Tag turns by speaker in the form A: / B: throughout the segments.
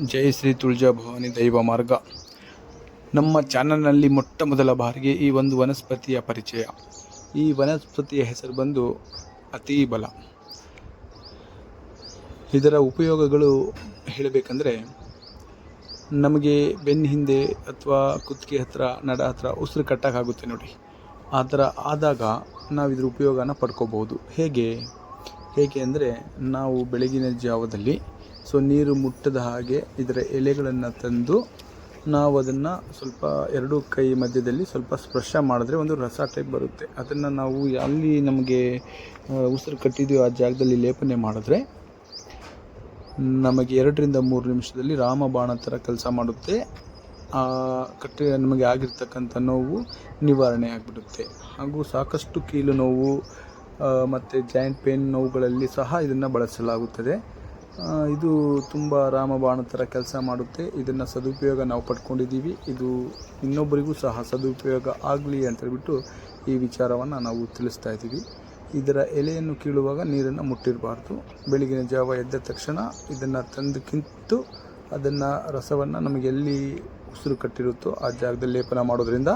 A: ಜೈ ಶ್ರೀ ತುಳಜಾ ಭವಾನಿ ದೈವ ಮಾರ್ಗ. ನಮ್ಮ ಚಾನಲ್ನಲ್ಲಿ ಮೊಟ್ಟ ಮೊದಲ ಬಾರಿಗೆ ಈ ಒಂದು ವನಸ್ಪತಿಯ ಪರಿಚಯ. ಈ ವನಸ್ಪತಿಯ ಹೆಸರು ಬಂದು ಅತೀ ಬಲ. ಇದರ ಉಪಯೋಗಗಳು ಹೇಳಬೇಕಂದ್ರೆ, ನಮಗೆ ಬೆನ್ನ ಹಿಂದೆ ಅಥವಾ ಕುತ್ತಿಗೆ ಹತ್ರ, ನಡ ಹತ್ರ ಉಸಿರು ಕಟ್ಟೋಕ್ಕಾಗುತ್ತೆ ನೋಡಿ. ಆ ಥರ ಆದಾಗ ನಾವು ಇದ್ರ ಉಪಯೋಗನ ಪಡ್ಕೋಬೋದು. ಹೇಗೆ ಅಂದರೆ, ನಾವು ಬೆಳಗಿನ ಜಾವದಲ್ಲಿ ನೀರು ಮುಟ್ಟದ ಹಾಗೆ ಇದರ ಎಲೆಗಳನ್ನು ತಂದು ನಾವು ಅದನ್ನು ಸ್ವಲ್ಪ ಎರಡೂ ಕೈ ಮಧ್ಯದಲ್ಲಿ ಸ್ವಲ್ಪ ಸ್ಪರ್ಶ ಮಾಡಿದ್ರೆ ಒಂದು ರಸ ಟೈಪ್ ಬರುತ್ತೆ. ಅದನ್ನು ನಾವು ಅಲ್ಲಿ ನಮಗೆ ಉಸಿರು ಕಟ್ಟಿದ್ದೀವಿ ಆ ಜಾಗದಲ್ಲಿ ಲೇಪನೆ ಮಾಡಿದ್ರೆ ನಮಗೆ 2 ರಿಂದ 3 ನಿಮಿಷದಲ್ಲಿ ರಾಮಬಾಣ ಥರ ಕೆಲಸ ಮಾಡುತ್ತೆ. ನಮಗೆ ಆಗಿರ್ತಕ್ಕಂಥ ನೋವು ನಿವಾರಣೆ ಆಗಿಬಿಡುತ್ತೆ. ಹಾಗೂ ಸಾಕಷ್ಟು ಕೀಲು ನೋವು ಮತ್ತು ಜಾಯಿಂಟ್ ಪೇನ್ ನೋವುಗಳಲ್ಲಿ ಸಹ ಇದನ್ನು ಬಳಸಲಾಗುತ್ತದೆ. ಇದು ತುಂಬ ರಾಮಬಾಣ ಥರ ಕೆಲಸ ಮಾಡುತ್ತೆ. ಇದನ್ನು ಸದುಪಯೋಗ ನಾವು ಪಡ್ಕೊಂಡಿದ್ದೀವಿ. ಇದು ಇನ್ನೊಬ್ಬರಿಗೂ ಸಹ ಸದುಪಯೋಗ ಆಗಲಿ ಅಂತೇಳ್ಬಿಟ್ಟು ಈ ವಿಚಾರವನ್ನು ನಾವು ತಿಳಿಸ್ತಾ ಇದ್ದೀವಿ. ಇದರ ಎಲೆಯನ್ನು ಕೀಳುವಾಗ ನೀರನ್ನು ಮುಟ್ಟಿರಬಾರ್ದು. ಬೆಳಗಿನ ಜಾವ ಎದ್ದ ತಕ್ಷಣ ಇದನ್ನು ತಂದು ಕಿತ್ತು ಅದನ್ನು ರಸವನ್ನು ನಮಗೆಲ್ಲಿ ಉಸಿರು ಕಟ್ಟಿರುತ್ತೋ ಆ ಜಾಗದಲ್ಲಿ ಲೇಪನ ಮಾಡೋದ್ರಿಂದ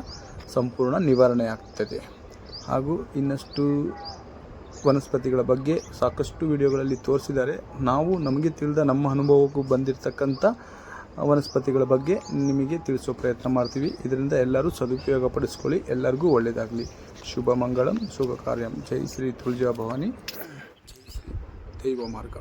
A: ಸಂಪೂರ್ಣ ನಿವಾರಣೆ ಆಗ್ತದೆ. ಹಾಗೂ ಇನ್ನಷ್ಟು ವನಸ್ಪತಿಗಳ ಬಗ್ಗೆ ಸಾಕಷ್ಟು ವಿಡಿಯೋಗಳಲ್ಲಿ ತೋರಿಸಿದ್ದಾರೆ. ನಾವು ನಮಗೆ ತಿಳಿದ ನಮ್ಮ ಅನುಭವಕ್ಕೂ ಬಂದಿರತಕ್ಕಂಥ ವನಸ್ಪತಿಗಳ ಬಗ್ಗೆ ನಿಮಗೆ ತಿಳಿಸೋ ಪ್ರಯತ್ನ ಮಾಡ್ತೀವಿ. ಇದರಿಂದ ಎಲ್ಲರೂ ಸದುಪಯೋಗ ಪಡಿಸ್ಕೊಳ್ಳಿ. ಎಲ್ಲರಿಗೂ ಒಳ್ಳೆಯದಾಗಲಿ. ಶುಭ ಮಂಗಳಂ ಶುಭ ಕಾರ್ಯಂ. ಜೈ ಶ್ರೀ ತುಳಜಾ ಭವಾನಿ, ಜೈ ಶ್ರೀ ದೈವ ಮಾರ್ಗ.